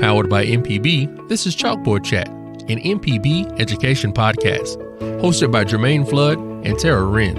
Powered by MPB, this is Chalkboard Chat, an MPB education podcast, hosted by Jermaine Flood and Tara Wren.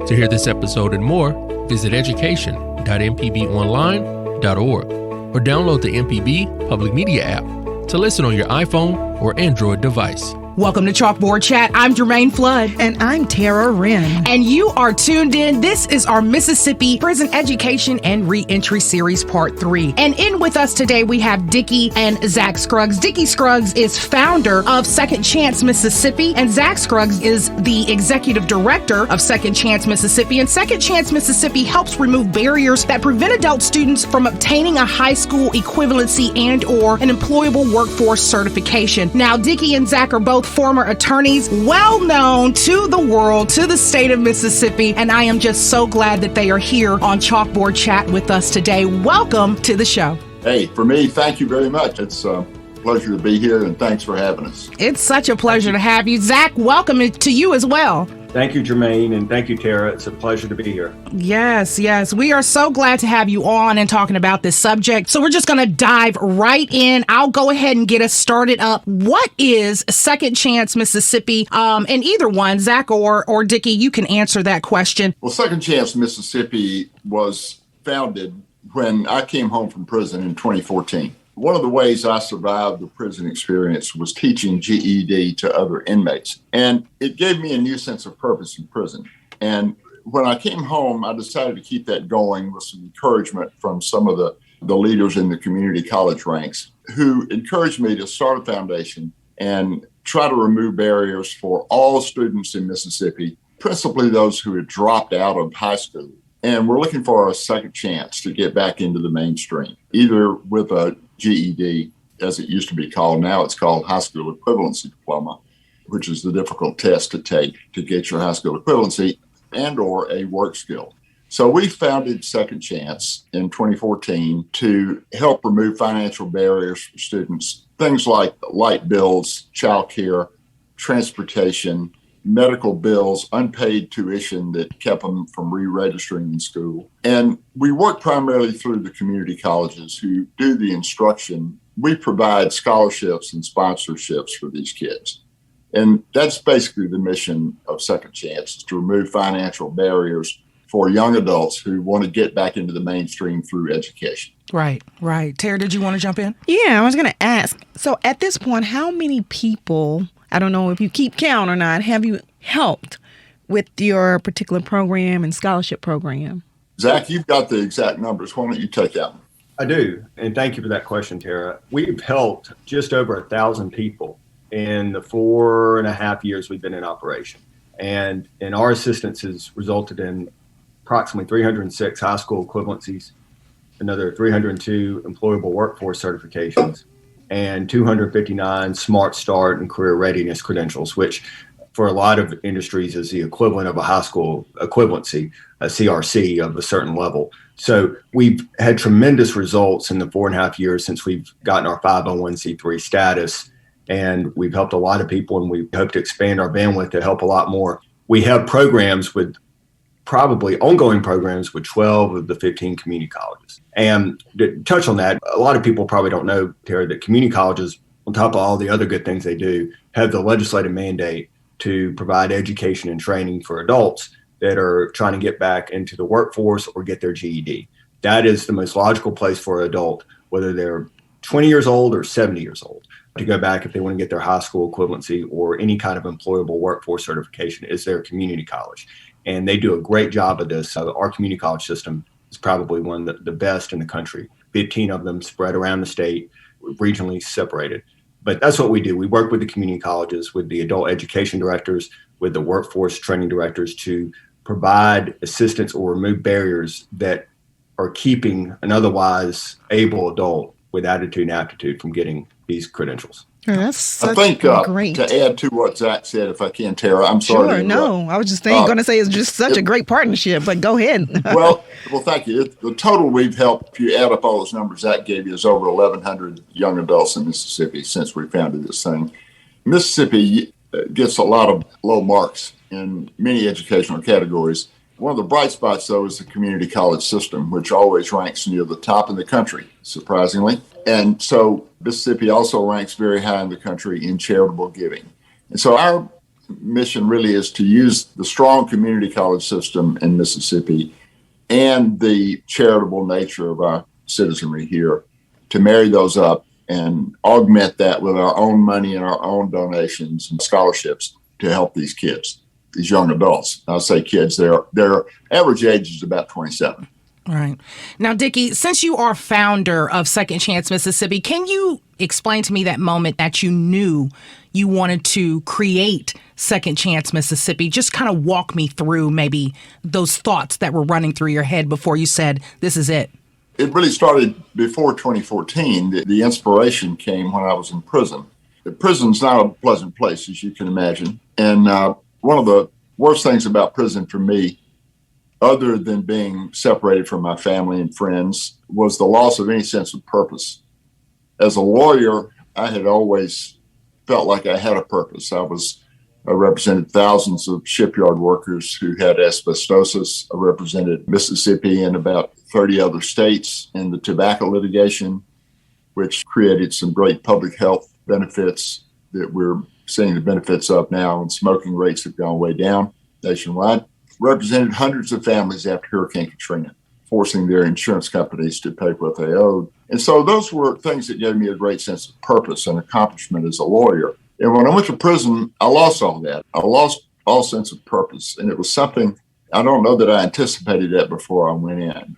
To hear this episode and more, visit education.mpbonline.org or download the MPB Public Media app to listen on your iPhone or Android device. Welcome to Chalkboard Chat. I'm Jermaine Flood. And I'm Tara Wren. And you are tuned in. This is our Mississippi Prison Education and Reentry Series Part 3. And in with us today, we have Dickie and Zach Scruggs. Dickie Scruggs is founder of Second Chance Mississippi, and Zach Scruggs is the executive director of Second Chance Mississippi. And Second Chance Mississippi helps remove barriers that prevent adult students from obtaining a high school equivalency and or an employable workforce certification. Now, Dickie and Zach are both former attorneys, well known to the world, to the state of Mississippi, and I am just so glad that they are here on Chalkboard Chat with us today. Welcome to the show. Hey, for me, thank you very much. It's a pleasure to be here, and thanks for having us. It's such a pleasure to have you. Zach, welcome to you as well. Thank you, Jermaine, and thank you, Tara. It's a pleasure to be here. Yes. We are so glad to have you on and talking about this subject. So we're just going to dive right in. I'll go ahead and get us started up. What is Second Chance Mississippi? And either one, Zach or Dickie, you can answer that question. Well, Second Chance Mississippi was founded when I came home from prison in 2014. One of the ways I survived the prison experience was teaching GED to other inmates. And it gave me a new sense of purpose in prison. And when I came home, I decided to keep that going with some encouragement from some of the leaders in the community college ranks who encouraged me to start a foundation and try to remove barriers for all students in Mississippi, principally those who had dropped out of high school. And we're looking for a second chance to get back into the mainstream, either with a GED, as it used to be called. Now it's called High School Equivalency Diploma, which is the difficult test to take to get your high school equivalency, and or a work skill. So we founded Second Chance in 2014 to help remove financial barriers for students, things like light bills, childcare, transportation, medical bills, unpaid tuition that kept them from re-registering in school. And we work primarily through the community colleges who do the instruction. We provide scholarships and sponsorships for these kids. And that's basically the mission of Second Chance, is to remove financial barriers for young adults who want to get back into the mainstream through education. Right. Tara, did you want to jump in? Yeah, I was going to ask. So at this point, how many people, I don't know if you keep count or not, have you helped with your particular program and scholarship program? Zach, you've got the exact numbers. Why don't you take that one? I do, and thank you for that question, Tara. We've helped just over 1,000 people in the 4.5 years we've been in operation. And our assistance has resulted in approximately 306 high school equivalencies, another 302 employable workforce certifications, and 259 Smart Start and career readiness credentials, which for a lot of industries is the equivalent of a high school equivalency, a CRC of a certain level. So we've had tremendous results in the 4.5 years since we've gotten our 501c3 status, and we've helped a lot of people, and we hope to expand our bandwidth to help a lot more. We have programs with probably ongoing programs with 12 of the 15 community colleges. And to touch on that, a lot of people probably don't know, Terry, that community colleges, on top of all the other good things they do, have the legislative mandate to provide education and training for adults that are trying to get back into the workforce or get their GED. That is the most logical place for an adult, whether they're 20 years old or 70 years old, to go back if they want to get their high school equivalency or any kind of employable workforce certification, is their community college. And they do a great job of this. Our community college system is probably one of the best in the country. 15 of them spread around the state, regionally separated. But that's what we do. We work with the community colleges, with the adult education directors, with the workforce training directors to provide assistance or remove barriers that are keeping an otherwise able adult with attitude and aptitude from getting these credentials. That's such I think great. To add to what Zach said, if I can, Tara, I'm sorry. Sure, no, I was just going to say it's just such a great partnership, but go ahead. well, thank you. The total we've helped, if you add up all those numbers Zach gave you, is over 1,100 young adults in Mississippi since we founded this thing. Mississippi gets a lot of low marks in many educational categories, One of the bright spots, though, is the community college system, which always ranks near the top in the country, surprisingly. And so Mississippi also ranks very high in the country in charitable giving. And so our mission really is to use the strong community college system in Mississippi and the charitable nature of our citizenry here to marry those up and augment that with our own money and our own donations and scholarships to help these kids, these young adults. I'll say kids, their average age is about 27. Right. Now, Dickie, since you are founder of Second Chance Mississippi, can you explain to me that moment that you knew you wanted to create Second Chance Mississippi? Just kind of walk me through maybe those thoughts that were running through your head before you said, this is it. It really started before 2014. The inspiration came when I was in prison. The prison's not a pleasant place, as you can imagine. And one of the worst things about prison for me, other than being separated from my family and friends, was the loss of any sense of purpose. As a lawyer, I had always felt like I had a purpose. I represented thousands of shipyard workers who had asbestosis. I represented Mississippi and about 30 other states in the tobacco litigation, which created some great public health benefits that we're seeing the benefits of now, and smoking rates have gone way down nationwide. Represented hundreds of families after Hurricane Katrina, forcing their insurance companies to pay what they owed. And so those were things that gave me a great sense of purpose and accomplishment as a lawyer. And when I went to prison, I lost all that. I lost all sense of purpose. And it was something, I don't know that I anticipated that before I went in.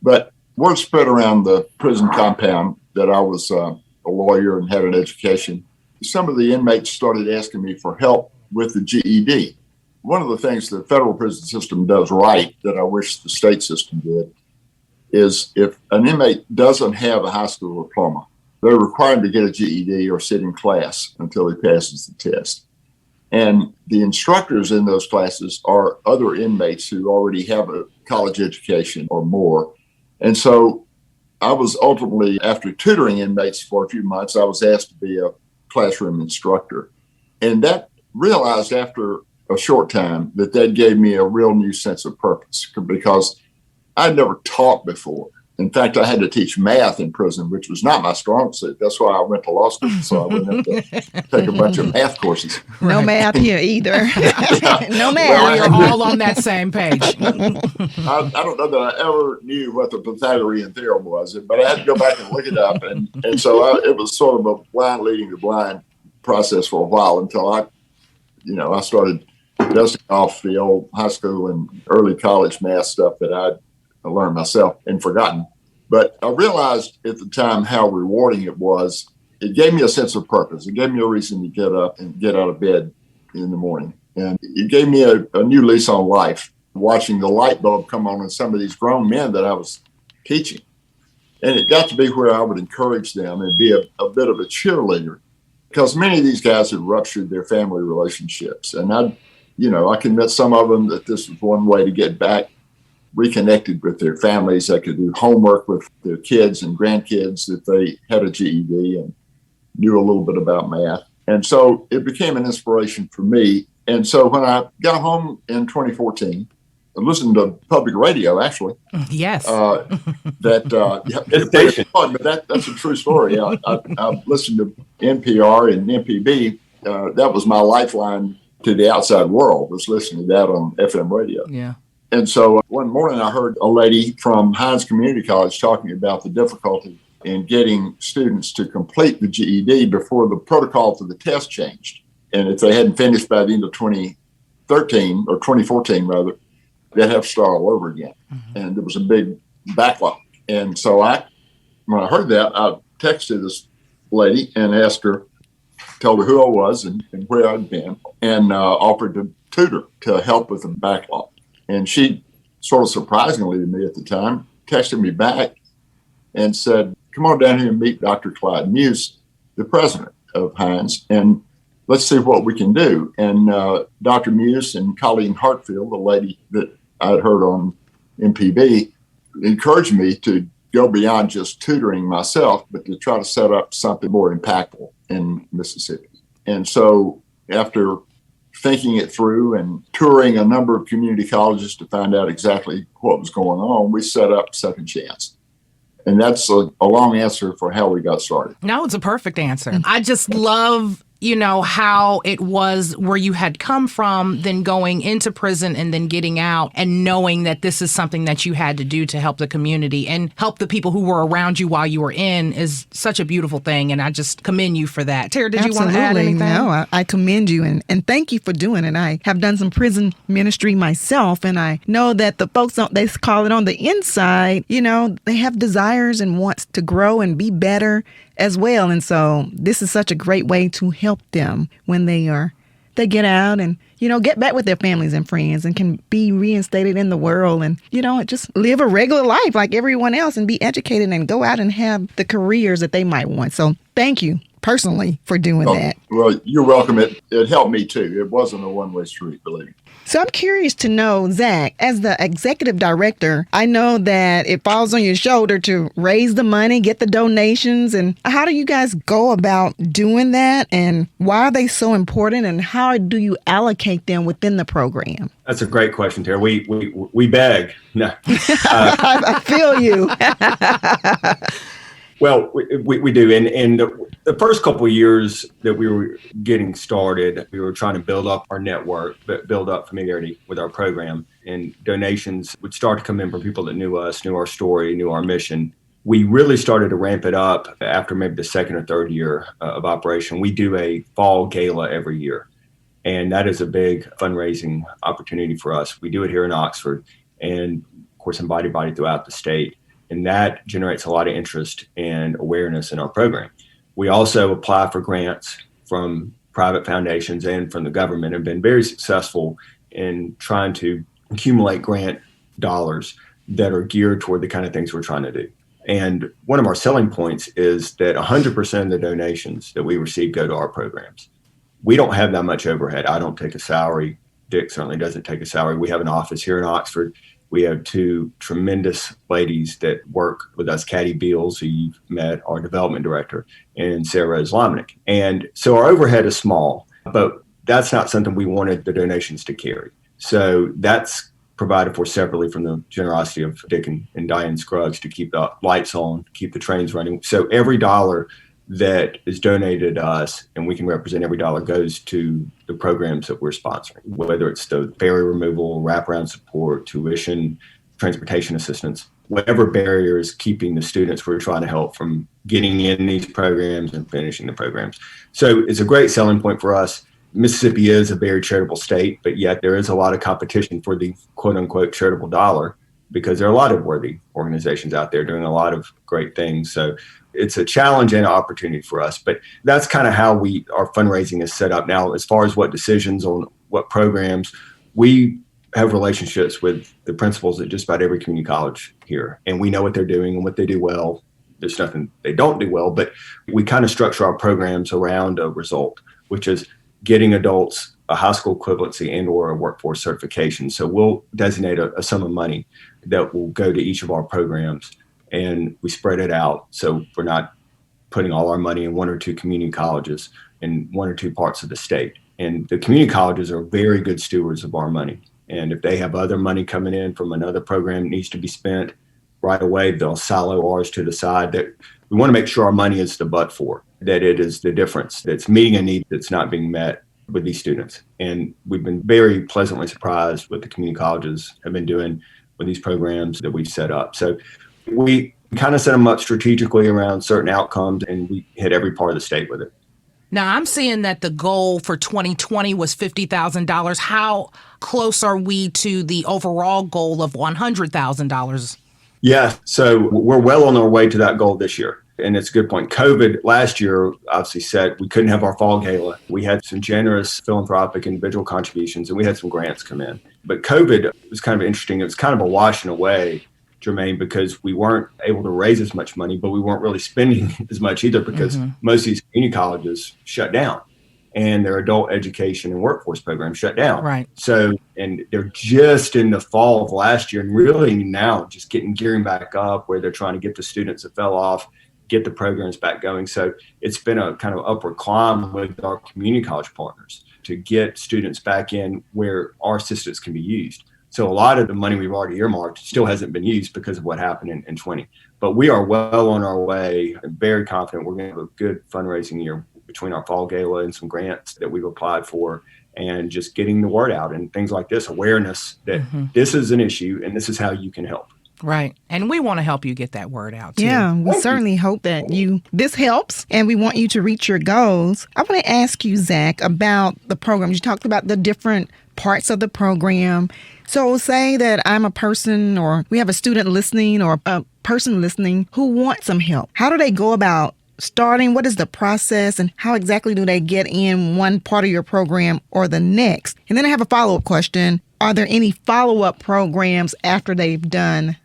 But word spread around the prison compound that I was a lawyer and had an education. Some of the inmates started asking me for help with the GED. One of the things the federal prison system does right that I wish the state system did is if an inmate doesn't have a high school diploma, they're required to get a GED or sit in class until he passes the test. And the instructors in those classes are other inmates who already have a college education or more. And so I was ultimately, after tutoring inmates for a few months, I was asked to be a classroom instructor. And that realized after a short time that gave me a real new sense of purpose, because I'd never taught before. In fact, I had to teach math in prison, which was not my strong suit. That's why I went to law school, so I wouldn't have to take a bunch of math courses. No math here either. No math. Well, we're all on that same page. I don't know that I ever knew what the Pythagorean theorem was, but I had to go back and look it up. And so it was sort of a blind leading the blind process for a while until I started dusting off the old high school and early college math stuff that I'd learned myself and forgotten. But I realized at the time how rewarding it was. It gave me a sense of purpose. It gave me a reason to get up and get out of bed in the morning. And it gave me a new lease on life, watching the light bulb come on in some of these grown men that I was teaching. And it got to be where I would encourage them and be a bit of a cheerleader, because many of these guys had ruptured their family relationships. And I convinced some of them that this was one way to get back reconnected with their families. They could do homework with their kids and grandkids if they had a GED and knew a little bit about math. And so it became an inspiration for me. And so when I got home in 2014, I listened to public radio, actually. Yes. That's a true story. I listened to NPR and MPB. That was my lifeline to the outside world, was listening to that on FM radio. Yeah. And so one morning I heard a lady from Hines Community College talking about the difficulty in getting students to complete the GED before the protocol for the test changed. And if they hadn't finished by the end of 2013 or 2014 rather, they'd have to start all over again. Mm-hmm. And there was a big backlog. And so when I heard that, I texted this lady and told her who I was and where I'd been, and offered to tutor to help with the backlog. And she, sort of surprisingly to me at the time, texted me back and said, come on down here and meet Dr. Clyde Muse, the president of Hines, and let's see what we can do. And Dr. Muse and Colleen Hartfield, the lady that I'd heard on MPB, encouraged me to go beyond just tutoring myself, but to try to set up something more impactful in Mississippi. And so after thinking it through and touring a number of community colleges to find out exactly what was going on, we set up Second Chance. And that's a long answer for how we got started. No, it's a perfect answer. I just love, how it was where you had come from, then going into prison and then getting out and knowing that this is something that you had to do to help the community and help the people who were around you while you were in is such a beautiful thing. And I just commend you for that. Tara, did you want to add anything? No, I commend you and thank you for doing it. I have done some prison ministry myself, and I know that the folks, they call it on the inside, they have desires and wants to grow and be better as well. And so this is such a great way to help them when they get out and, get back with their families and friends and can be reinstated in the world and, just live a regular life like everyone else and be educated and go out and have the careers that they might want. So thank you personally for doing that. Well, you're welcome. It helped me too. It wasn't a one-way street, believe me. So I'm curious to know, Zach, as the executive director, I know that it falls on your shoulder to raise the money, get the donations, and how do you guys go about doing that, and why are they so important, and how do you allocate them within the program? That's a great question, Tara. We beg. No. I feel you. Well, we do. And the first couple of years that we were getting started, we were trying to build up our network, build up familiarity with our program. And donations would start to come in from people that knew us, knew our story, knew our mission. We really started to ramp it up after maybe the second or third year of operation. We do a fall gala every year. And that is a big fundraising opportunity for us. We do it here in Oxford and, of course, invite everybody throughout the state. And that generates a lot of interest and awareness in our program. We also apply for grants from private foundations and from the government and have been very successful in trying to accumulate grant dollars that are geared toward the kind of things we're trying to do. And one of our selling points is that 100% of the donations that we receive go to our programs. We don't have that much overhead. I don't take a salary. Dick certainly doesn't take a salary. We have an office here in Oxford. We have two tremendous ladies that work with us, Caddy Beals, who you've met, our development director, and Sarah Rose Lomnick. And so our overhead is small, but that's not something we wanted the donations to carry. So that's provided for separately from the generosity of Dick and Diane Scruggs to keep the lights on, keep the trains running. So every dollar that is donated to us, and we can represent every dollar, goes to the programs that we're sponsoring, whether it's the ferry removal, wraparound support, tuition, transportation assistance, whatever barrier is keeping the students we're trying to help from getting in these programs and finishing the programs. So it's a great selling point for us. Mississippi is a very charitable state, but yet there is a lot of competition for the quote unquote charitable dollar because there are a lot of worthy organizations out there doing a lot of great things. So it's a challenge and an opportunity for us, but that's kind of how our fundraising is set up now. As far as what decisions on what programs, we have relationships with the principals at just about every community college here, and we know what they're doing and what they do well. There's nothing they don't do well, but we kind of structure our programs around a result, which is getting adults a high school equivalency and or a workforce certification. So we'll designate a sum of money that will go to each of our programs, and we spread it out. So we're not putting all our money in one or two community colleges in one or two parts of the state. And the community colleges are very good stewards of our money. And if they have other money coming in from another program that needs to be spent right away, they'll silo ours to the side. That we want to make sure our money is the but for, that it is the difference that's meeting a need that's not being met with these students. And we've been very pleasantly surprised what the community colleges have been doing with these programs that we've set up. So we kind of set them up strategically around certain outcomes, and we hit every part of the state with it. Now, I'm seeing that the goal for 2020 was $50,000. How close are we to the overall goal of $100,000? Yeah, so we're well on our way to that goal this year. And it's a good point. COVID last year obviously said we couldn't have our fall gala. We had some generous philanthropic individual contributions, and we had some grants come in. But COVID was kind of interesting. It was kind of a washing away, Jermaine, because we weren't able to raise as much money, but we weren't really spending as much either because most of these community colleges shut down and their adult education and workforce programs shut down. Right. So, and they're just in the fall of last year and really now just gearing back up where they're trying to get the students that fell off, get the programs back going. So it's been a kind of upward climb with our community college partners to get students back in where our assistance can be used. So a lot of the money we've already earmarked still hasn't been used because of what happened in 20. But we are well on our way. I'm very confident we're going to have a good fundraising year between our fall gala and some grants that we've applied for, and just getting the word out and things like this, awareness that this is an issue and this is how you can help. Right. And we want to help you get that word out, too. Yeah, we certainly hope that this helps, and we want you to reach your goals. I want to ask you, Zach, about the program. You talked about the different parts of the program. So say that I'm a person, or we have a student listening, or a person listening who wants some help. How do they go about starting? What is the process, and how exactly do they get in one part of your program or the next? And then I have a follow-up question. Are there any follow-up programs after they've done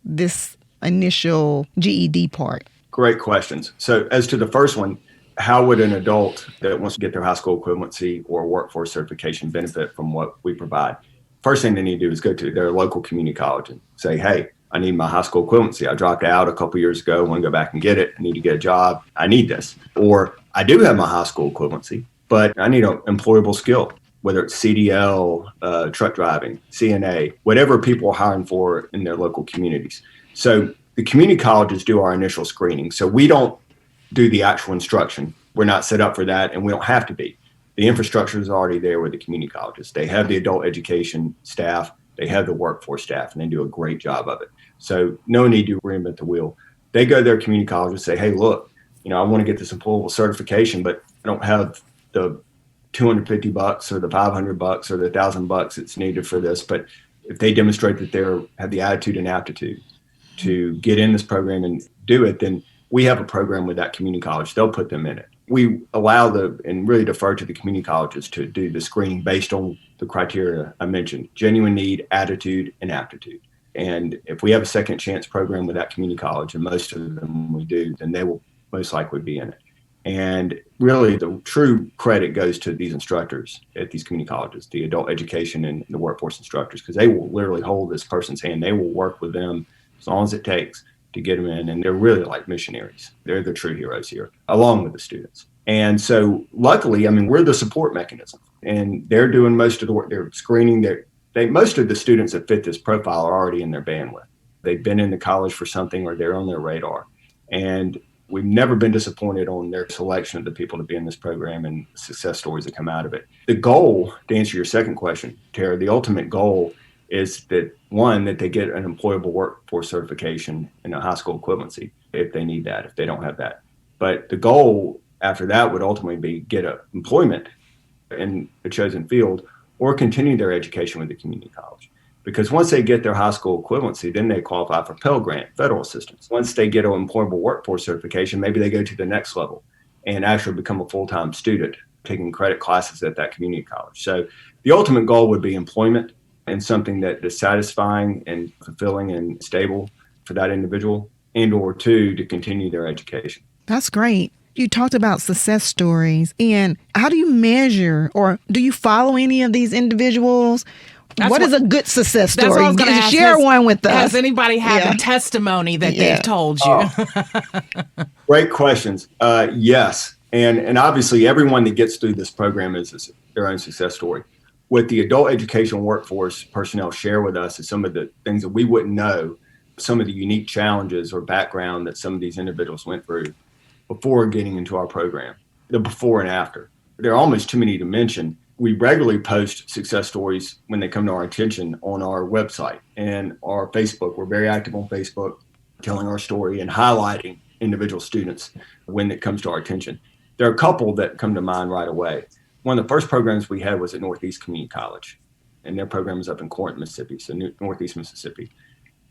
this initial GED part? Great questions. So as to the first one, how would an adult that wants to get their high school equivalency or workforce certification benefit from what we provide? First thing they need to do is go to their local community college and say, hey, I need my high school equivalency. I dropped out a couple years ago. I want to go back and get it. I need to get a job. I need this. Or I do have my high school equivalency, but I need an employable skill, whether it's CDL, truck driving, CNA, whatever people are hiring for in their local communities. So the community colleges do our initial screening. So we don't do the actual instruction. We're not set up for that, and we don't have to be. The infrastructure is already there with the community colleges. They have the adult education staff. They have the workforce staff, and they do a great job of it. So no need to reinvent the wheel. They go to their community college and say, hey, look, I want to get this employable certification, but I don't have the $250 or the $500 or the $1,000 that's needed for this. But if they demonstrate that they have the attitude and aptitude to get in this program and do it, then we have a program with that community college. They'll put them in it. We allow and really defer to the community colleges to do the screening based on the criteria I mentioned: genuine need, attitude, and aptitude. And if we have a second chance program with that community college, and most of them we do, then they will most likely be in it. And really the true credit goes to these instructors at these community colleges, the adult education and the workforce instructors, because they will literally hold this person's hand. They will work with them as long as it takes to get them in. And they're really like missionaries. They're the true heroes here, along with the students. And so luckily, we're the support mechanism, and they're doing most of the work. They're screening. Most of the students that fit this profile are already in their bandwidth. They've been in the college for something, or they're on their radar. And we've never been disappointed on their selection of the people to be in this program and success stories that come out of it. The goal, to answer your second question, Tara, the ultimate goal is that, one, that they get an employable workforce certification and a high school equivalency if they need that, if they don't have that. But the goal after that would ultimately be get employment in a chosen field or continue their education with the community college. Because once they get their high school equivalency, then they qualify for Pell Grant, federal assistance. Once they get an employable workforce certification, maybe they go to the next level and actually become a full-time student, taking credit classes at that community college. So the ultimate goal would be employment, and something that is satisfying and fulfilling and stable for that individual, and or two, to continue their education. That's great. You talked about success stories, and how do you measure, or do you follow any of these individuals? What is a good success story? That's what I was going to ask. Share one with us. Has anybody had a testimony that they've told you? Great questions. Yes. And obviously everyone that gets through this program is their own success story. What the adult education workforce personnel share with us is some of the things that we wouldn't know, some of the unique challenges or background that some of these individuals went through before getting into our program, the before and after. There are almost too many to mention. We regularly post success stories when they come to our attention on our website and our Facebook. We're very active on Facebook, telling our story and highlighting individual students when it comes to our attention. There are a couple that come to mind right away. One of the first programs we had was at Northeast Community College, and their program is up in Corinth, Mississippi, so Northeast Mississippi.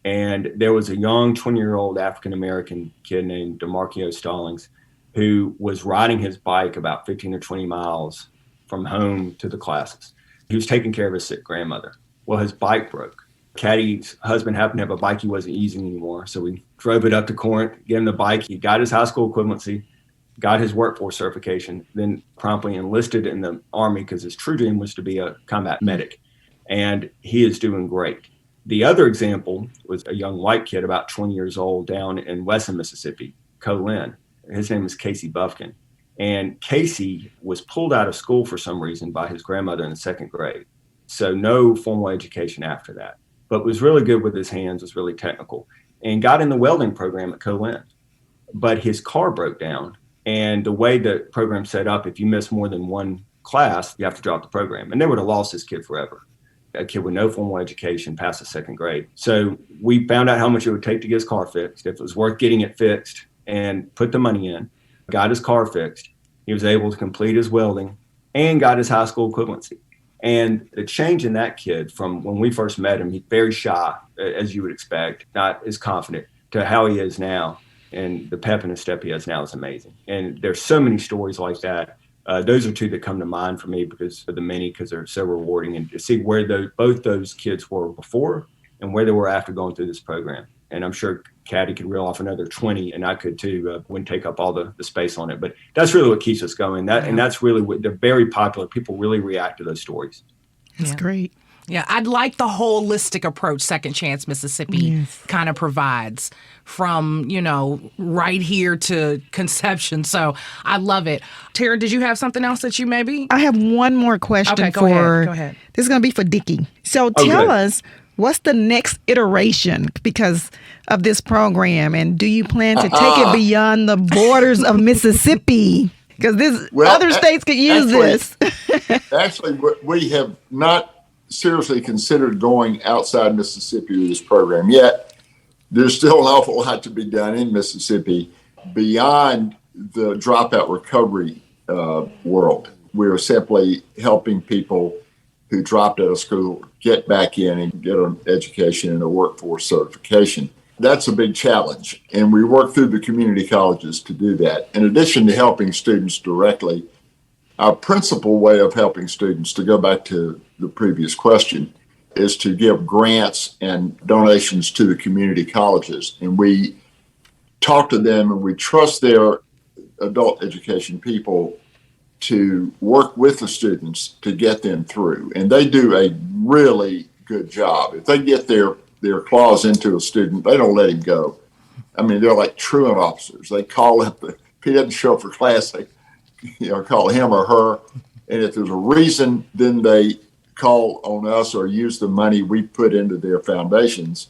And there was a young 20-year-old African-American kid named DeMarquio Stallings who was riding his bike about 15 or 20 miles from home to the classes. He was taking care of his sick grandmother. Well, his bike broke. Caddy's husband happened to have a bike he wasn't using anymore, so we drove it up to Corinth, gave him the bike. He got his high school equivalency, got his workforce certification, then promptly enlisted in the Army because his true dream was to be a combat medic. And he is doing great. The other example was a young white kid, about 20 years old, down in Wesson, Mississippi, Co-Lin. His name is Casey Buffkin. And Casey was pulled out of school for some reason by his grandmother in the second grade. So no formal education after that, but was really good with his hands, was really technical, and got in the welding program at Co-Lin. But his car broke down. And the way the program's set up, if you miss more than one class, you have to drop the program. And they would have lost this kid forever. A kid with no formal education past the second grade. So we found out how much it would take to get his car fixed, if it was worth getting it fixed, and put the money in, got his car fixed. He was able to complete his welding and got his high school equivalency. And the change in that kid from when we first met him, he's very shy, as you would expect, not as confident, to how he is now. And the pep in his step he has now is amazing. And there's so many stories like that. Those are two that come to mind for me because they're so rewarding, and to see where both those kids were before and where they were after going through this program. And I'm sure Caddy could reel off another 20, and I could too. Wouldn't take up all the space on it, but that's really what keeps us going. And that's really what they're very popular. People really react to those stories. That's great. Yeah, I'd like the holistic approach Second Chance Mississippi kind of provides, from, right here to conception. So I love it. Tara, did you have something else that you maybe? I have one more question. Okay, go ahead. This is going to be for Dickie. So tell us, what's the next iteration because of this program? And do you plan to take it beyond the borders of Mississippi? Because other states could use this. Actually, we have not seriously considered going outside Mississippi with this program yet. There's still an awful lot to be done in Mississippi beyond the dropout recovery world. We're simply helping people who dropped out of school get back in and get an education and a workforce certification. That's a big challenge, and we work through the community colleges to do that. In addition to helping students directly, our principal way of helping students, to go back to the previous question, is to give grants and donations to the community colleges. And we talk to them, and we trust their adult education people to work with the students to get them through. And they do a really good job. If they get their claws into a student, they don't let him go. I mean, they're like truant officers. They call up, if he doesn't show up for class, they call him or her. And if there's a reason, then they call on us or use the money we put into their foundations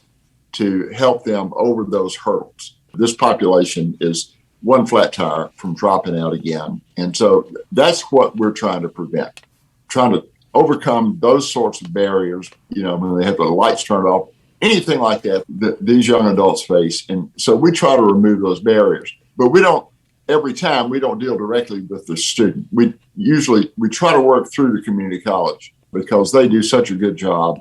to help them over those hurdles. This population is one flat tire from dropping out again. And so that's what we're trying to prevent, trying to overcome those sorts of barriers, when they have the lights turned off, anything like that these young adults face. And so we try to remove those barriers, but every time we don't deal directly with the student. We try to work through the community college because they do such a good job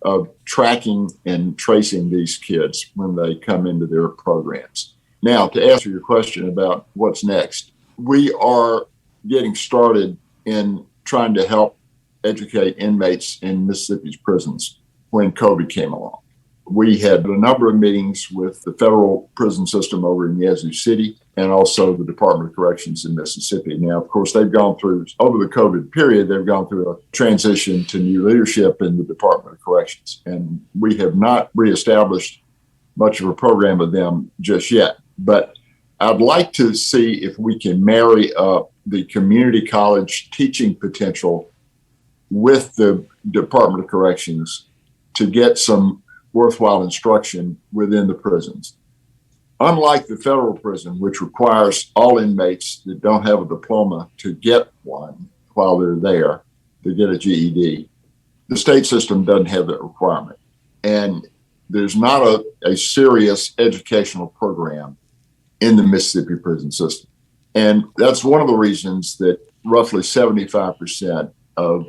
of tracking and tracing these kids when they come into their programs. Now, to answer your question about what's next, we are getting started in trying to help educate inmates in Mississippi's prisons when COVID came along. We had a number of meetings with the federal prison system over in Yazoo City and also the Department of Corrections in Mississippi. Now, of course, they've gone through, over the COVID period, they've gone through a transition to new leadership in the Department of Corrections. And we have not reestablished much of a program with them just yet. But I'd like to see if we can marry up the community college teaching potential with the Department of Corrections to get some worthwhile instruction within the prisons. Unlike the federal prison, which requires all inmates that don't have a diploma to get one while they're there, to get a GED, the state system doesn't have that requirement. And there's not a serious educational program in the Mississippi prison system. And that's one of the reasons that roughly 75% of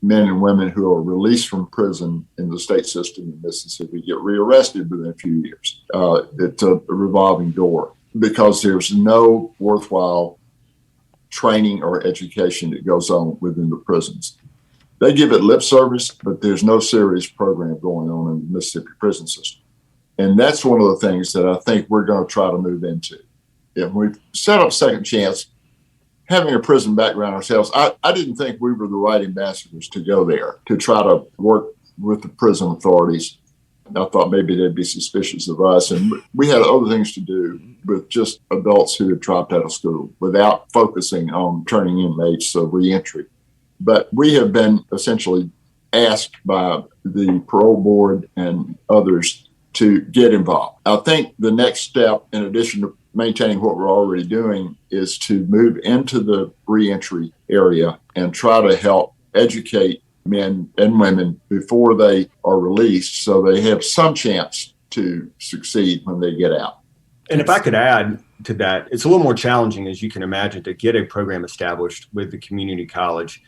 men and women who are released from prison in the state system in Mississippi get rearrested within a few years. It's a revolving door because there's no worthwhile training or education that goes on within the prisons. They give it lip service, but there's no serious program going on in the Mississippi prison system. And that's one of the things that I think we're going to try to move into. If we set up Second Chance, having a prison background ourselves, I didn't think we were the right ambassadors to go there, to try to work with the prison authorities I thought maybe they'd be suspicious of us. And we had other things to do with just adults who had dropped out of school without focusing on turning inmates, so reentry. But we have been essentially asked by the parole board and others to get involved. I think the next step, in addition to maintaining what we're already doing, is to move into the reentry area and try to help educate men and women before they are released so they have some chance to succeed when they get out. And if I could add to that, it's a little more challenging, as you can imagine, to get a program established with the community college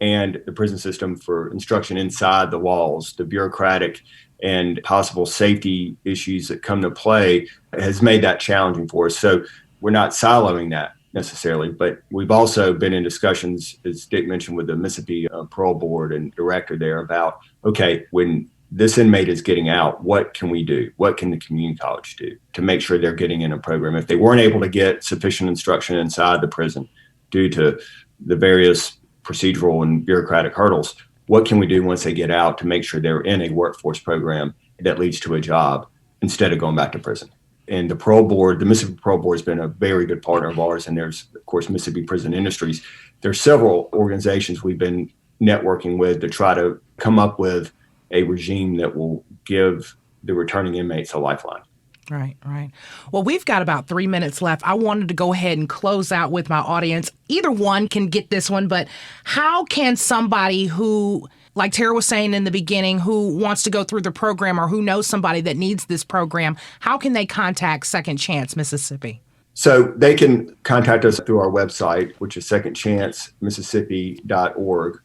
and the prison system for instruction inside the walls. The bureaucratic and possible safety issues that come to play has made that challenging for us. So we're not siloing that necessarily, but we've also been in discussions, as Dick mentioned, with the Mississippi Parole Board and director there about, okay, when this inmate is getting out, what can we do? What can the community college do to make sure they're getting in a program? If they weren't able to get sufficient instruction inside the prison due to the various procedural and bureaucratic hurdles, what can we do once they get out to make sure they're in a workforce program that leads to a job instead of going back to prison? And the parole board, the Mississippi Parole Board, has been a very good partner of ours. And there's, of course, Mississippi Prison Industries. There's several organizations we've been networking with to try to come up with a regime that will give the returning inmates a lifeline. Right. Well, we've got about 3 minutes left. I wanted to go ahead and close out with my audience. Either one can get this one, but how can somebody who, like Tara was saying in the beginning, who wants to go through the program or who knows somebody that needs this program, how can they contact Second Chance Mississippi? So they can contact us through our website, which is secondchancemississippi.org,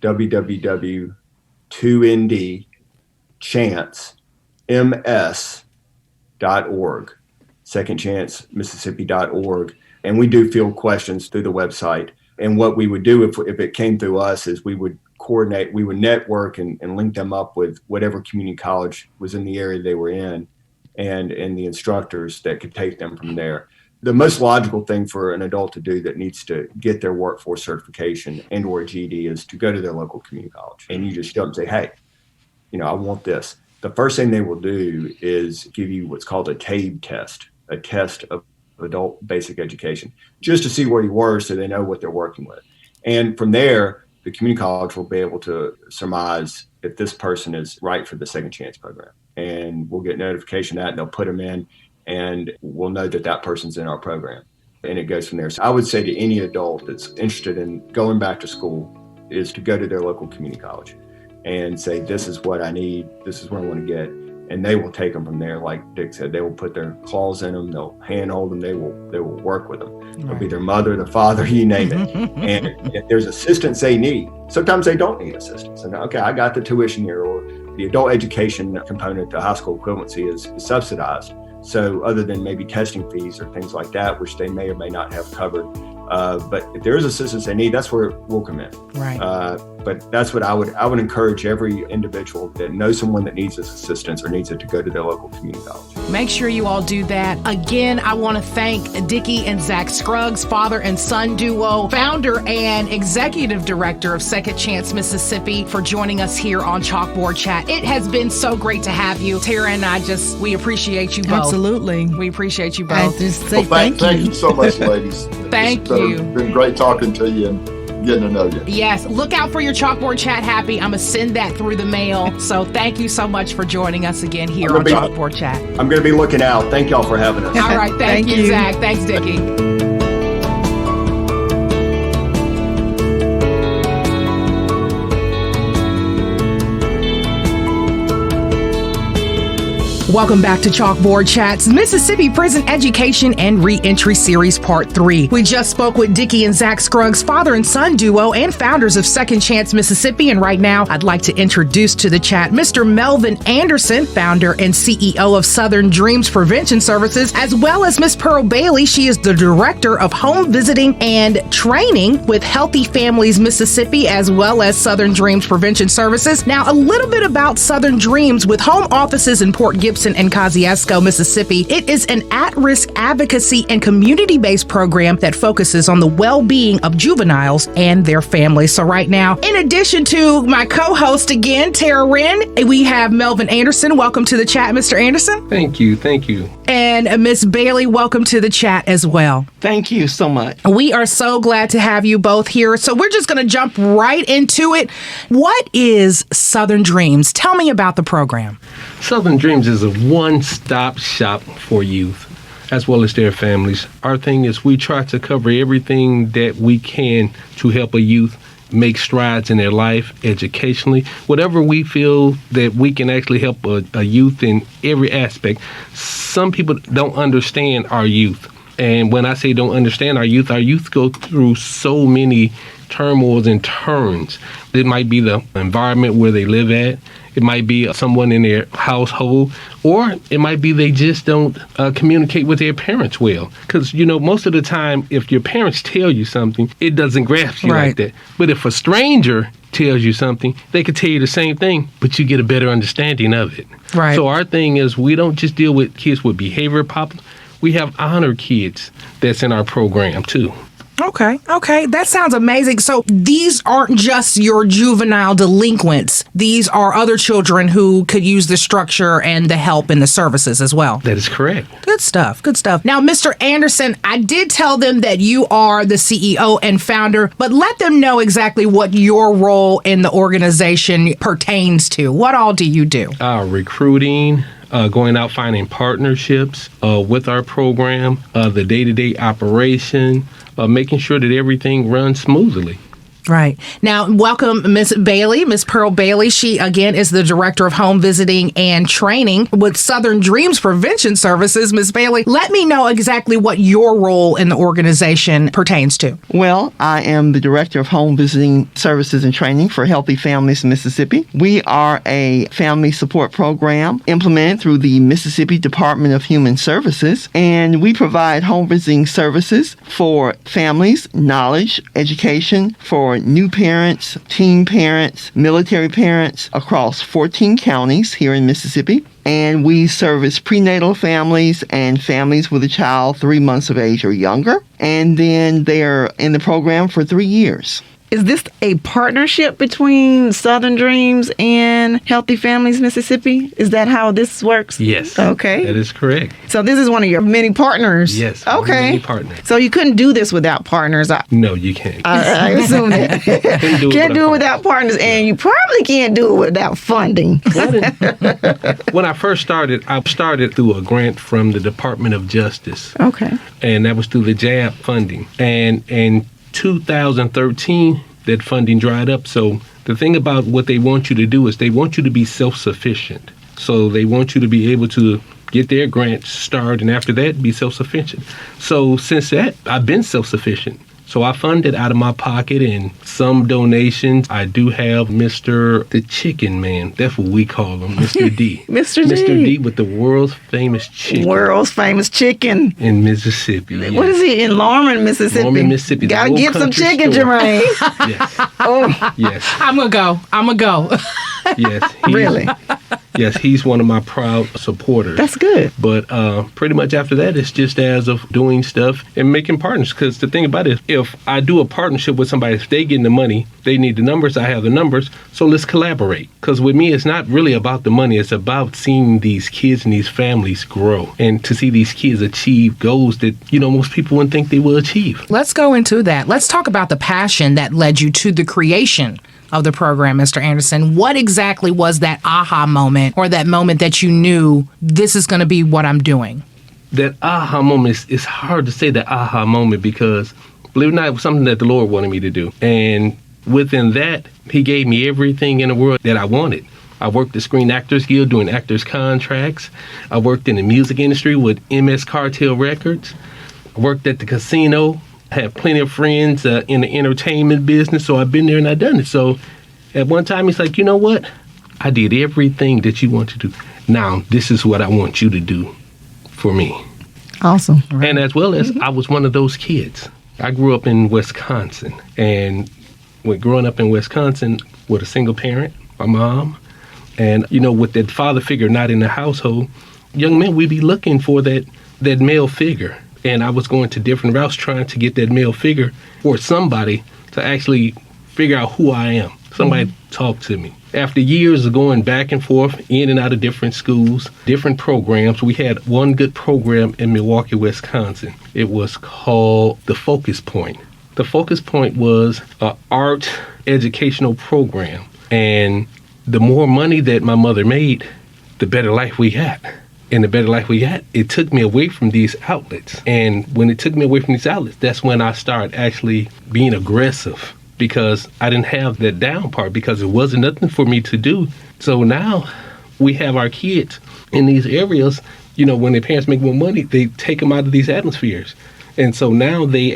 www.2ndchancemss.org, secondchancemississippi.org. And we do field questions through the website. And what we would do if it came through us is we would coordinate, we would network and link them up with whatever community college was in the area they were in and the instructors that could take them from there. The most logical thing for an adult to do that needs to get their workforce certification and or a GED is to go to their local community college. And you just show up and say, hey, I want this. The first thing they will do is give you what's called a TABE test, a test of adult basic education, just to see where you were so they know what they're working with. And from there, the community college will be able to surmise if this person is right for the Second Chance program. And we'll get notification of that, and they'll put them in, and we'll know that that person's in our program. And it goes from there. So I would say to any adult that's interested in going back to school is to go to their local community college and say, this is what I need, this is where I want to get. And they will take them from there. Like Dick said, they will put their claws in them, they'll handhold them, they will work with them. Right. It'll be their mother, the father, you name it. And if there's assistance they need, sometimes they don't need assistance. And okay, I got the tuition here, or the adult education component, the high school equivalency is subsidized. So other than maybe testing fees or things like that, which they may or may not have covered, but if there is assistance they need, that's where we'll come in. Right. But that's what I would encourage every individual that knows someone that needs this assistance or needs it to go to their local community college. Make sure you all do that. Again, I want to thank Dickie and Zach Scruggs, father and son duo, founder and executive director of Second Chance Mississippi, for joining us here on Chalkboard Chat. It has been so great to have you. Tara and I we appreciate you both. Absolutely. We appreciate you both. I just say thank you so much, ladies. Thank you. It's been great talking to you and getting to know you. Yes. Look out for your Chalkboard Chat happy. I'm going to send that through the mail. So thank you so much for joining us again here on Chalkboard Chat. I'm going to be looking out. Thank y'all for having us. All right. Thank you, Zach. Thanks, Dickie. Welcome back to Chalkboard Chat's Mississippi Prison Education and Reentry Series Part 3. We just spoke with Dickie and Zach Scruggs, father and son duo and founders of Second Chance Mississippi. And right now, I'd like to introduce to the chat Mr. Melvin Anderson, founder and CEO of Southern Dreams Prevention Services, as well as Miss Pearl Bailey. She is the director of home visiting and training with Healthy Families Mississippi, as well as Southern Dreams Prevention Services. Now, a little bit about Southern Dreams with home offices in Port Gibson, Anderson in Kosciuszko, Mississippi. It is an at-risk advocacy and community-based program that focuses on the well-being of juveniles and their families. So right now, in addition to my co-host again, Tara Wren, we have Melvin Anderson. Welcome to the chat, Mr. Anderson. Thank you. Thank you. And Miss Bailey, welcome to the chat as well. Thank you so much. We are so glad to have you both here. So we're just going to jump right into it. What is Southern Dreams? Tell me about the program. Southern Dreams is a one-stop shop for youth, as well as their families. Our thing is we try to cover everything that we can to help a youth make strides in their life, educationally, whatever we feel that we can actually help a youth in every aspect. Some people don't understand our youth. And when I say don't understand our youth go through so many turmoils and turns. It might be the environment where they live at. It might be someone in their household, or it might be they just don't communicate with their parents well. Because, most of the time, if your parents tell you something, it doesn't grasp you like that. But if a stranger tells you something, they could tell you the same thing, but you get a better understanding of it. Right. So our thing is we don't just deal with kids with behavior problems. We have honor kids that's in our program, too. Okay. That sounds amazing. So these aren't just your juvenile delinquents. These are other children who could use the structure and the help and the services as well. That is correct. Good stuff. Now, Mr. Anderson, I did tell them that you are the CEO and founder, but let them know exactly what your role in the organization pertains to. What all do you do? Recruiting. Going out finding partnerships with our program, the day-to-day operation, making sure that everything runs smoothly. Right. Now, welcome, Miss Bailey, Miss Pearl Bailey. She, again, is the Director of Home Visiting and Training with Southern Dreams Prevention Services. Miss Bailey, let me know exactly what your role in the organization pertains to. Well, I am the Director of Home Visiting Services and Training for Healthy Families Mississippi. We are a family support program implemented through the Mississippi Department of Human Services, and we provide home visiting services for families, knowledge, education, for new parents, teen parents, military parents across 14 counties here in Mississippi. And we service prenatal families and families with a child 3 months of age or younger. And then they're in the program for 3 years. Is this a partnership between Southern Dreams and Healthy Families Mississippi? Is that how this works? Yes. Okay. That is correct. So this is one of your many partners? Yes. Okay. Many partners. So you couldn't do this without partners? No, you can't. I assume that. Can't do it without partners, and you probably can't do it without funding. When I first started, I started through a grant from the Department of Justice. Okay. And that was through the JAB funding. And 2013, that funding dried up. So the thing about what they want you to do is they want you to be self-sufficient. So they want you to be able to get their grant started, and after that, be self-sufficient. So since that, I've been self-sufficient. So I funded out of my pocket and some donations. I do have Mr. the Chicken Man. That's what we call him, Mr. D. Mr. D. Mr. D with the world's famous chicken. World's famous chicken. In Mississippi. Yes. What is he? In Lorman, Mississippi? Lorman, Mississippi. Gotta get some chicken, Jermaine. Yes. Oh. Yes. I'm going to go. Yes. Really? Yes, he's one of my proud supporters. That's good. But pretty much after that, it's just as of doing stuff and making partners. Because the thing about it, if I do a partnership with somebody, if they getting the money, they need the numbers, I have the numbers, so let's collaborate. Because with me, it's not really about the money. It's about seeing these kids and these families grow and to see these kids achieve goals that, most people wouldn't think they will achieve. Let's go into that. Let's talk about the passion that led you to the creation of the program, Mr. Anderson. What exactly was that aha moment, or that moment that you knew this is going to be what I'm doing? That aha moment is hard to say, that aha moment, because believe it or not, it was something that the Lord wanted me to do. And within that, he gave me everything in the world that I wanted. I worked at Screen Actors Guild doing actors contracts. I worked in the music industry with MS Cartel Records. I worked at the casino. I have plenty of friends in the entertainment business, so I've been there and I've done it. So at one time, he's like, you know what? I did everything that you want to do. Now, this is what I want you to do for me. Awesome. Right. And as well as I was one of those kids. I grew up in Wisconsin, and when growing up in Wisconsin with a single parent, my mom, and, with that father figure not in the household, young men, we be looking for that male figure. And I was going to different routes trying to get that male figure or somebody to actually figure out who I am. Somebody talk to me. After years of going back and forth, in and out of different schools, different programs, we had one good program in Milwaukee, Wisconsin. It was called The Focus Point. The Focus Point was an art educational program. And the more money that my mother made, the better life we had. And the better life we had, it took me away from these outlets. And when it took me away from these outlets, that's when I started actually being aggressive, because I didn't have that down part, because it wasn't nothing for me to do. So now we have our kids in these areas, you know, when their parents make more money, they take them out of these atmospheres. And so now they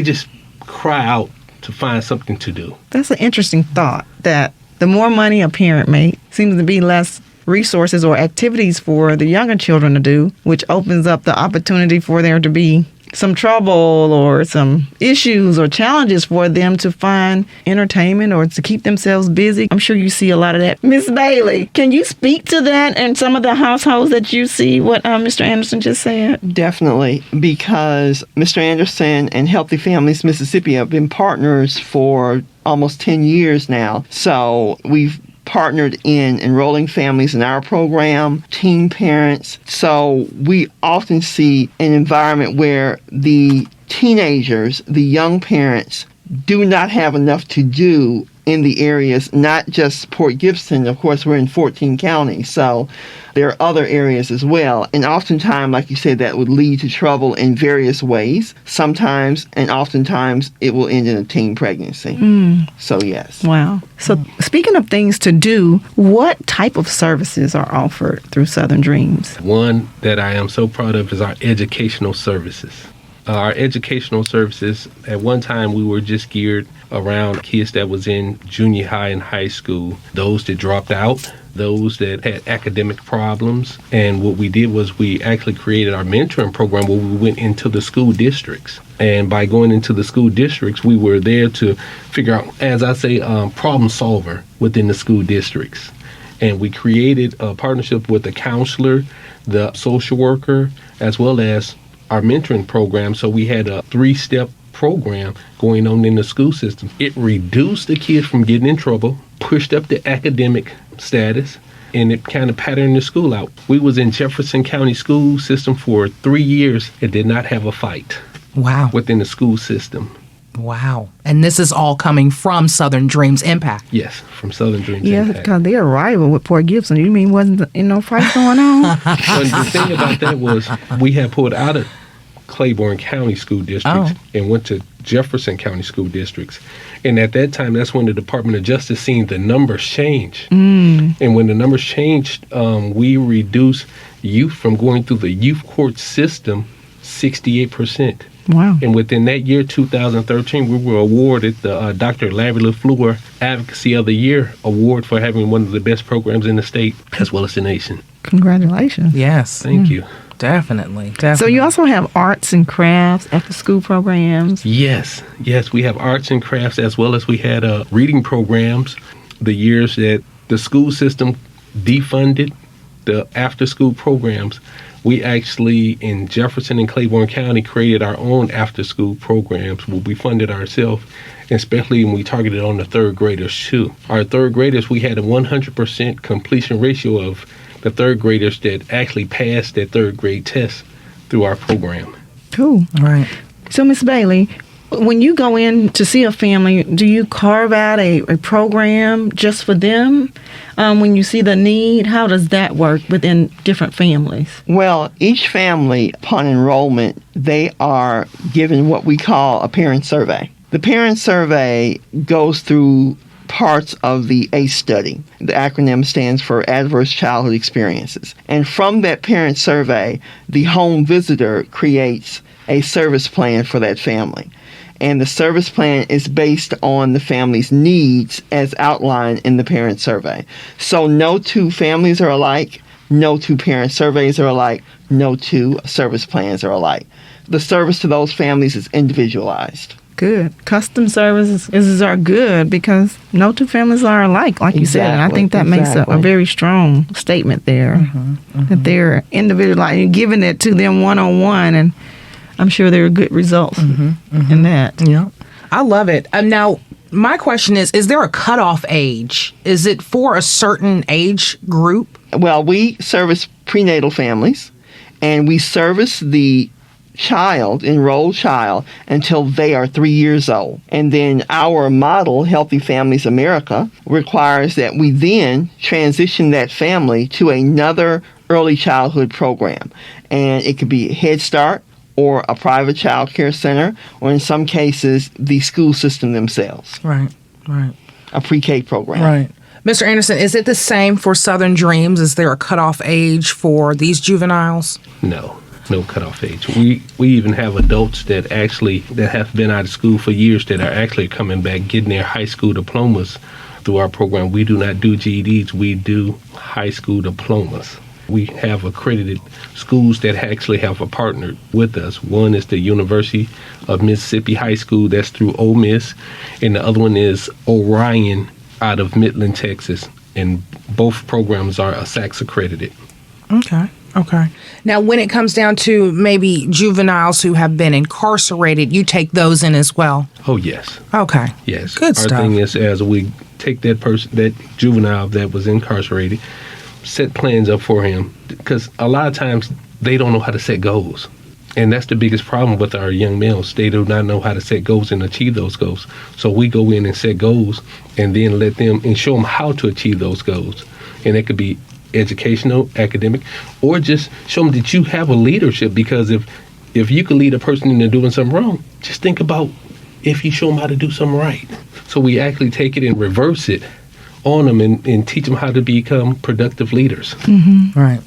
just cry out to find something to do. That's an interesting thought, that the more money a parent makes, seems to be less resources or activities for the younger children to do, which opens up the opportunity for there to be some trouble or some issues or challenges for them to find entertainment or to keep themselves busy. I'm sure you see a lot of that. Miss Bailey, can you speak to that and some of the households that you see, what Mr. Anderson just said? Definitely, because Mr. Anderson and Healthy Families Mississippi have been partners for almost 10 years now. So we've partnered in enrolling families in our program, teen parents. So we often see an environment where the teenagers, the young parents, do not have enough to do in the areas, not just Port Gibson. Of course, we're in 14 counties, so there are other areas as well. And oftentimes, like you said, that would lead to trouble in various ways. Sometimes, and oftentimes, it will end in a teen pregnancy. So, yes. Wow. So, speaking of things to do, what type of services are offered through Southern Dreams? One that I am so proud of is our educational services. Our educational services, at one time, we were just geared around kids that was in junior high and high school, those that dropped out, those that had academic problems. And what we did was we actually created our mentoring program where we went into the school districts. And by going into the school districts, we were there to figure out, as I say, problem solver within the school districts. And we created a partnership with the counselor, the social worker, as well as our mentoring program. So we had a 3-step program going on in the school system. It reduced the kids from getting in trouble, pushed up the academic status, and it kind of patterned the school out. We was in Jefferson County school system for 3 years and did not have a fight. Wow. Within the school system. Wow. And this is all coming from Southern Dreams Impact. Yes, from Southern Dreams Yeah, Impact. because they're a rival with Port Gibson. You mean wasn't no fight going on? But the thing about that was we had pulled out of Claiborne County school districts and went to Jefferson County school districts. And at that time, that's when the Department of Justice seen the numbers change. And when the numbers changed, we reduced youth from going through the youth court system 68%. Wow. And within that year, 2013, we were awarded the Dr. Larry LaFleur Advocacy of the Year award for having one of the best programs in the state as well as the nation. Congratulations. Yes. Thank you. Definitely. So you also have arts and crafts, after-school programs? Yes, we have arts and crafts as well as we had reading programs. The years that the school system defunded the after-school programs, we actually, in Jefferson and Claiborne County, created our own after-school programs where we funded ourselves, especially when we targeted on the third graders too. Our third graders, we had a 100% completion ratio of the third graders that actually passed that third grade test through our program. Cool. Right. So, Miss Bailey, when you go in to see a family, do you carve out a program just for them? When you see the need, how does that work within different families? Well, each family, upon enrollment, they are given what we call a parent survey. The parent survey goes through parts of the ACE study. The acronym stands for Adverse Childhood Experiences. And from that parent survey, the home visitor creates a service plan for that family. And the service plan is based on the family's needs as outlined in the parent survey. So no two families are alike, no two parent surveys are alike, no two service plans are alike. The service to those families is individualized. Good. Custom services are good because no two families are alike, like you said. And I think that makes a very strong statement there. That they're individualized. You're giving it to them one-on-one, and I'm sure there are good results in that. Yeah. I love it. Now, my question is there a cutoff age? Is it for a certain age group? Well, we service prenatal families, and we service the enrolled child, until they are 3 years old. And then our model, Healthy Families America, requires that we then transition that family to another early childhood program. And it could be Head Start or a private child care center, or in some cases, the school system themselves. Right. A pre-K program. Right. Mr. Anderson, is it the same for Southern Dreams? Is there a cutoff age for these juveniles? No cutoff age. We even have adults that have been out of school for years that are actually coming back, getting their high school diplomas through our program. We do not do GEDs. We do high school diplomas. We have accredited schools that actually have partnered with us. One is the University of Mississippi High School. That's through Ole Miss. And the other one is Orion out of Midland, Texas. And both programs are SACS accredited. Okay. Now, when it comes down to maybe juveniles who have been incarcerated, you take those in as well? Oh, yes. Okay. Yes. Good stuff. Our thing is, as we take that juvenile that was incarcerated, set plans up for him, because a lot of times they don't know how to set goals. And that's the biggest problem with our young males. They do not know how to set goals and achieve those goals. So we go in and set goals and then let them and show them how to achieve those goals. And it could be educational, academic, or just show them that you have a leadership, because if you could lead a person into doing something wrong, just think about if you show them how to do something right. So we actually take it and reverse it on them and teach them how to become productive leaders. Right.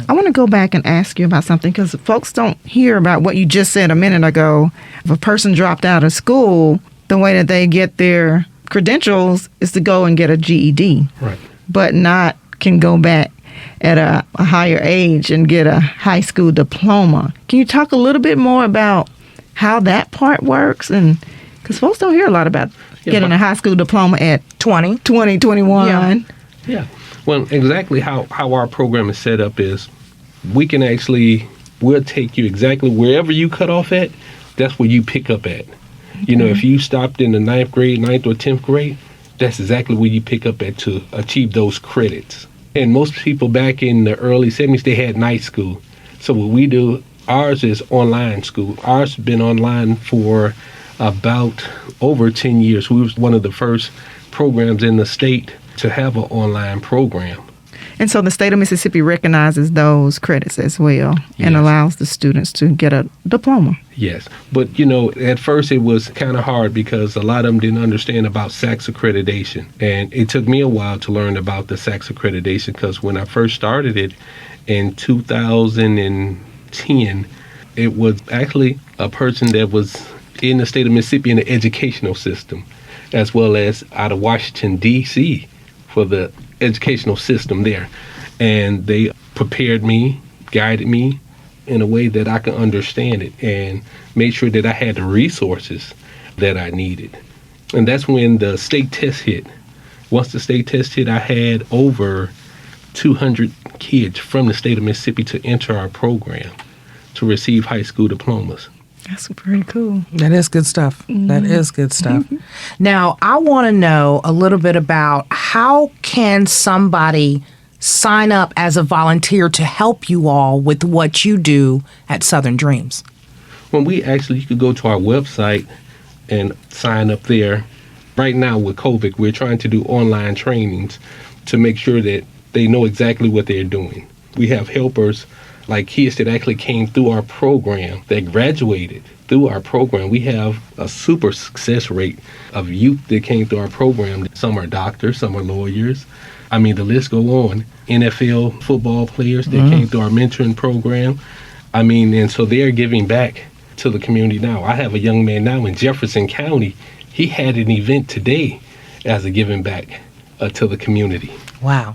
I want to go back and ask you about something, because folks don't hear about what you just said a minute ago. If a person dropped out of school, the way that they get their credentials is to go and get a GED. Right. But not can go back at a higher age and get a high school diploma. Can you talk a little bit more about how that part works? And because folks don't hear a lot about getting a high school diploma at 20, 21. Yeah. Well, exactly how our program is set up is we'll take you exactly wherever you cut off at, that's where you pick up at. You know, if you stopped in the 9th or 10th grade, that's exactly where you pick up at to achieve those credits. And most people back in the early 70s, they had night school. So what we do, ours is online school. Ours has been online for about over 10 years. We was one of the first programs in the state to have an online program. And so the state of Mississippi recognizes those credits as well and allows the students to get a diploma. Yes. But, you know, at first it was kind of hard because a lot of them didn't understand about SACS accreditation. And it took me a while to learn about the SACS accreditation, because when I first started it in 2010, it was actually a person that was in the state of Mississippi in the educational system, as well as out of Washington, D.C., for the educational system there. And they prepared me, guided me in a way that I could understand it, and made sure that I had the resources that I needed. And that's when the state test hit. Once the state test hit, I had over 200 kids from the state of Mississippi to enter our program to receive high school diplomas. That's pretty cool. That is good stuff. That is good stuff. Now, I want to know a little bit about how can somebody sign up as a volunteer to help you all with what you do at Southern Dreams? Well, you could go to our website and sign up there. Right now with COVID, we're trying to do online trainings to make sure that they know exactly what they're doing. We have helpers, like kids that actually came through our program, that graduated through our program. We have a super success rate of youth that came through our program. Some are doctors, some are lawyers. I mean, the list go on. NFL football players that came through our mentoring program. I mean, and so they're giving back to the community now. I have a young man now in Jefferson County. He had an event today as a giving back to the community. Wow.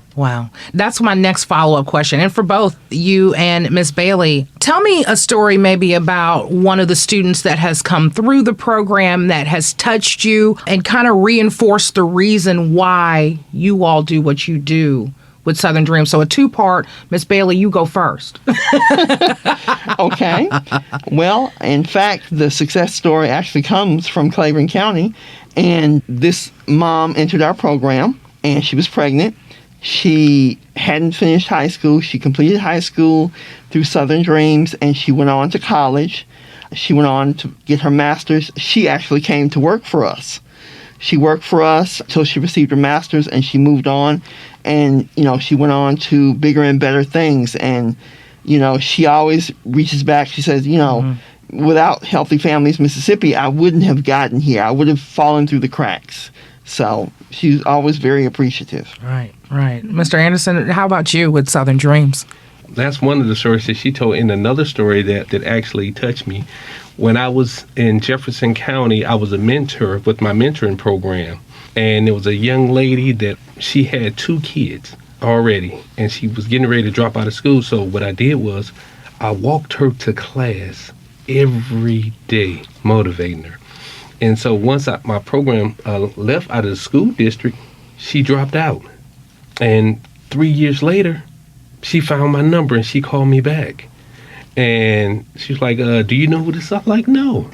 That's my next follow-up question. And for both you and Ms. Bailey, tell me a story maybe about one of the students that has come through the program that has touched you and kind of reinforced the reason why you all do what you do with Southern Dreams. So a two-part. Ms. Bailey, you go first. Okay. Well, in fact, the success story actually comes from Claiborne County. And this mom entered our program, and she was pregnant. She hadn't finished high school. She completed high school through Southern Dreams, and she went on to college. She went on to get her master's. She actually came to work for us. She worked for us until she received her master's, and she moved on. And, she went on to bigger and better things. And, she always reaches back. She says, without Healthy Families Mississippi, I wouldn't have gotten here. I would have fallen through the cracks. So she's always very appreciative. Right. Mr. Anderson, how about you with Southern Dreams? That's one of the stories that she told. In another story that actually touched me, when I was in Jefferson County, I was a mentor with my mentoring program. And there was a young lady that she had 2 kids already, and she was getting ready to drop out of school. So what I did was I walked her to class every day, motivating her. And so once my program left out of the school district, she dropped out. And 3 years later, she found my number and she called me back. And she was like, do you know who this is? I was like, no.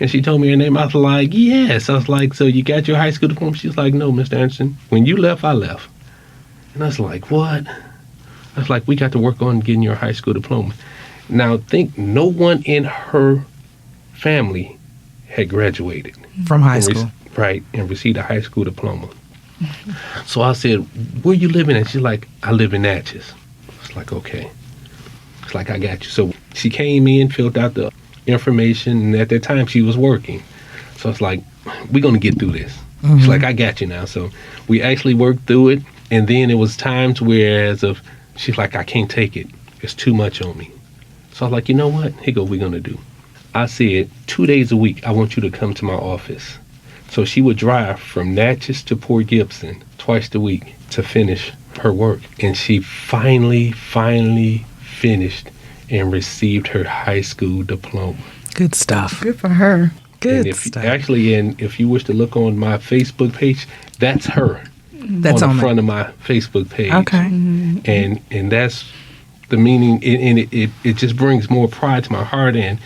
And she told me her name. I was like, yes. I was like, so you got your high school diploma? She was like, no, Mr. Anderson. When you left, I left. And I was like, what? I was like, we got to work on getting your high school diploma. Now, think no one in her family had graduated. From high school. Right, and received a high school diploma. So I said, where you living at? She's like, I live in Natchez. It's like, okay. It's like, I got you. So she came in, filled out the information, and at that time she was working. So it's like, we're going to get through this. She's like, I got you now. So we actually worked through it, and then it was times where she's like, I can't take it. It's too much on me. So I was like, you know what? Here go, we're going to do. I said, 2 days a week, I want you to come to my office. So she would drive from Natchez to Port Gibson twice a week to finish her work. And she finally finished and received her high school diploma. Good stuff. Good for her. Good stuff. If you wish to look on my Facebook page, that's her. That's on the front of my Facebook page. Okay. And that's the meaning, and it just brings more pride to my heart, and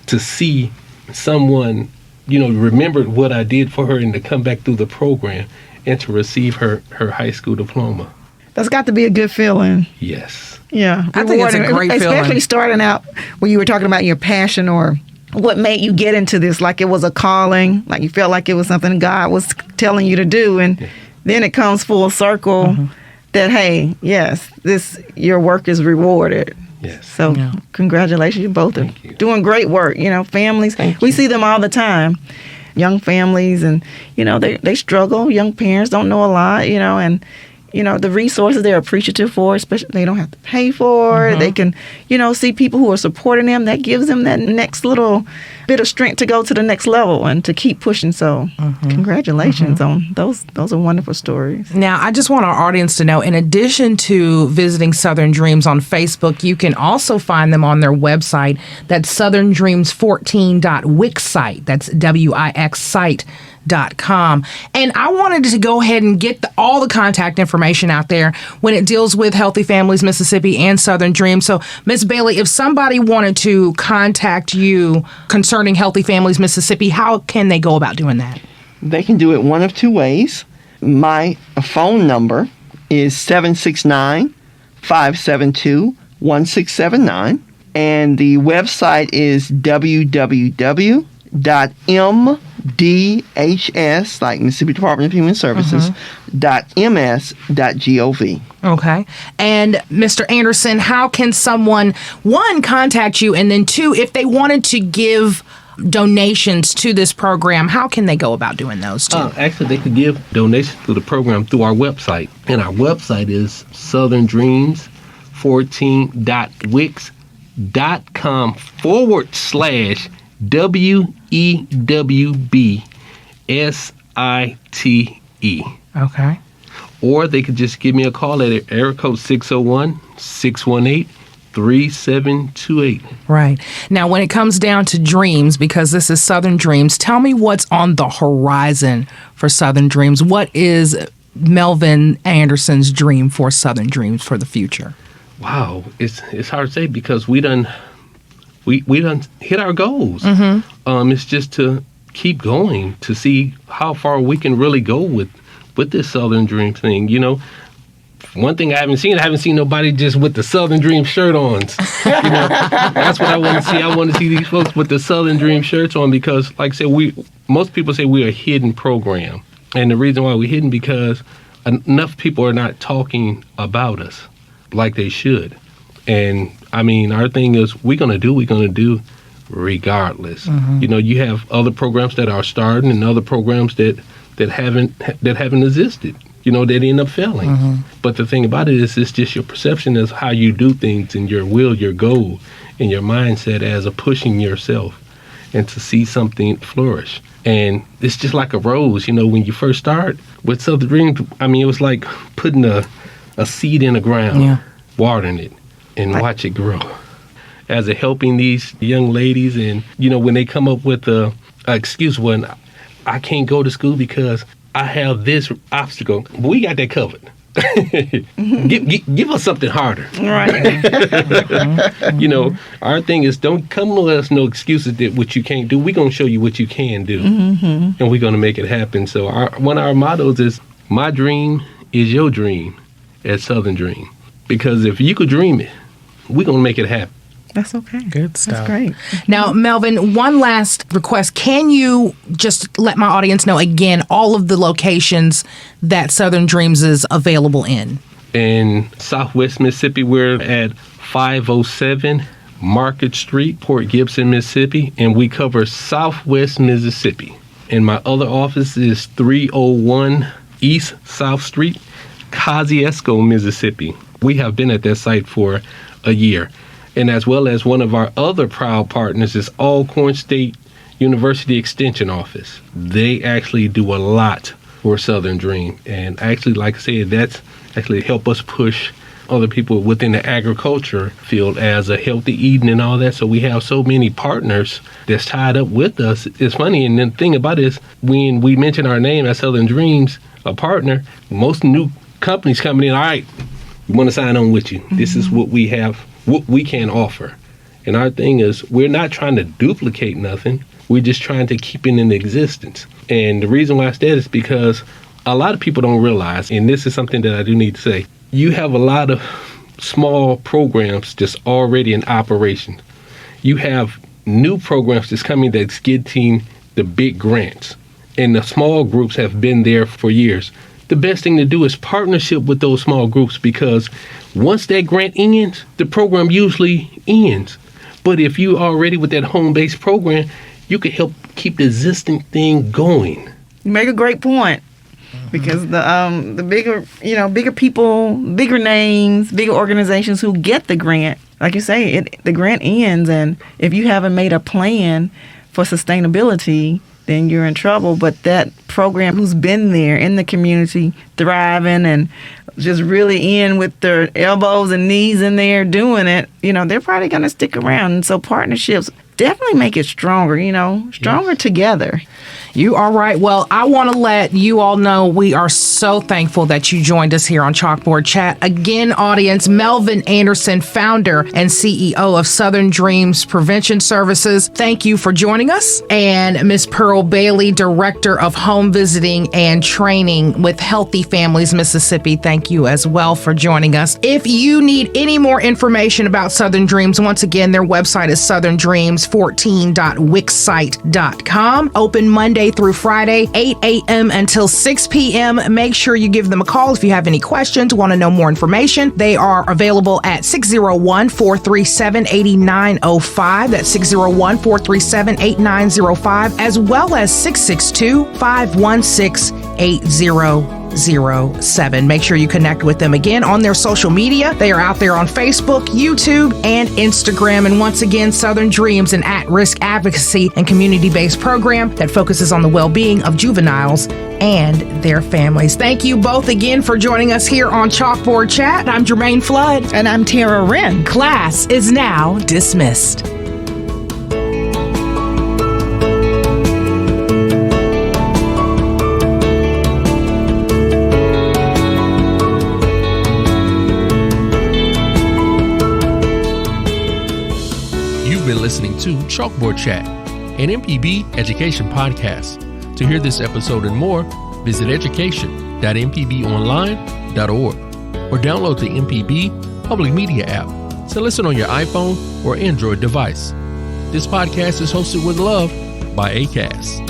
to see someone, remembered what I did for her and to come back through the program and to receive her high school diploma. That's got to be a good feeling. Yes. Yeah. I think it's a great feeling. Especially starting out when you were talking about your passion or what made you get into this, like it was a calling, like you felt like it was something God was telling you to do. And then it comes full circle that, hey, yes, your work is rewarded. Yes. So congratulations, you both are doing great work. Families, we see them all the time, young families, and, they struggle. Young parents don't know a lot, and, the resources they're appreciative for, especially they don't have to pay for it. They can, see people who are supporting them. That gives them that next little bit of strength to go to the next level and to keep pushing. So congratulations on those. Those are wonderful stories. Now, I just want our audience to know, in addition to visiting Southern Dreams on Facebook, you can also find them on their website. That's southerndreams14.wix That's WIX site.com. And I wanted to go ahead and get all the contact information out there when it deals with Healthy Families Mississippi and Southern Dreams. So, Ms. Bailey, if somebody wanted to contact you concerning Healthy Families Mississippi, how can they go about doing that? They can do it one of 2 ways. My phone number is 769-572-1679, and the website is www.mdhs, like Mississippi Department of Human Services, .ms.gov. Okay. And Mr. Anderson, how can someone, 1, contact you, and then 2, if they wanted to give donations to this program, how can they go about doing those too? Actually, they could give donations to the program through our website. And our website is southerndreams14.wix.com/WEWBSITE. Okay. or they could just give me a call at area code 601-618-3728. Right. Now, when it comes down to dreams, because this is Southern Dreams, tell me what's on the horizon for Southern Dreams. What is Melvin Anderson's dream for Southern Dreams for the future? Wow, it's hard to say because we done hit our goals. It's just to keep going to see how far we can really go with this Southern Dream thing. You know, one thing I haven't seen nobody just with the Southern Dream shirt on. You know, that's what I want to see. I want to see these folks with the Southern Dream shirts on because, like I said, most people say we're a hidden program. And the reason why we're hidden because enough people are not talking about us like they should. And I mean, our thing is we're going to do regardless. You know, you have other programs that are starting and other programs that haven't existed, you know, that end up failing. But the thing about it is it's just your perception as how you do things and your will, your goal, and your mindset as a pushing yourself and to see something flourish. And it's just like a rose, you know, when you first start with Southern Dreams, I mean, it was like putting a seed in the ground, watering it, and watch it grow. As a helping these young ladies, and, you know, when they come up with a excuse, when I can't go to school because I have this obstacle, but we got that covered. Give us something harder. Right. You know, our thing is don't come with us no excuses that what you can't do. We're going to show you what you can do, and we're going to make it happen. So one of our mottos is, my dream is your dream at Southern Dream. Because if you could dream it, we're going to make it happen. That's okay. Good stuff. That's great. Now, Melvin, one last request. Can you just let my audience know again all of the locations that Southern Dreams is available in? In Southwest Mississippi, we're at 507 Market Street, Port Gibson, Mississippi, and we cover Southwest Mississippi. And my other office is 301 East South Street, Kosciuszko, Mississippi. We have been at that site for a year. And as well as one of our other proud partners is Alcorn State University Extension Office. They actually do a lot for Southern Dream. And actually, like I said, that's actually help us push other people within the agriculture field as a healthy eating and all that. So we have so many partners that's tied up with us. It's funny, and the thing about it is when we mention our name as Southern Dreams, a partner, most new companies coming in, all right, we want to sign on with you. This is what we have, what we can offer. And our thing is we're not trying to duplicate nothing. We're just trying to keep it in existence. And the reason why I say that is because a lot of people don't realize, and this is something that I do need to say, you have a lot of small programs just already in operation. You have new programs that's coming that's getting the big grants. And the small groups have been there for years. The best thing to do is partnership with those small groups because once that grant ends, the program usually ends. But if you already with that home-based program, you can help keep the existing thing going. You make a great point because the bigger people, bigger names, bigger organizations who get the grant, like you say, the grant ends, and if you haven't made a plan for sustainability, then you're in trouble. But that program who's been there in the community, thriving and just really in with their elbows and knees in there doing it, they're probably going to stick around. And so partnerships definitely make it stronger, stronger yes. together. You are right. Well, I want to let you all know we are so thankful that you joined us here on Chalkboard Chat. Again, audience, Melvin Anderson, founder and CEO of Southern Dreams Prevention Services. Thank you for joining us. And Ms. Pearl Bailey, Director of Home Visiting and Training with Healthy Families Mississippi. Thank you as well for joining us. If you need any more information about Southern Dreams, once again, their website is southerndreams14.wixsite.com. Open Monday through Friday, 8 a.m. until 6 p.m. Make sure you give them a call if you have any questions, want to know more information. They are available at 601-437-8905. That's 601-437-8905, as well as 662-516-8010. 807. Make sure you connect with them again on their social media. They are out there on Facebook, YouTube, and Instagram. And once again, Southern Dreams, an at-risk advocacy and community-based program that focuses on the well-being of juveniles and their families. Thank you both again for joining us here on Chalkboard Chat. I'm Jermaine Flood. And I'm Tara Wren. Class is now dismissed. You've been listening to Chalkboard Chat, an MPB education podcast. To hear this episode and more, visit education.mpbonline.org or download the MPB Public Media app to listen on your iPhone or Android device. This podcast is hosted with love by ACAST.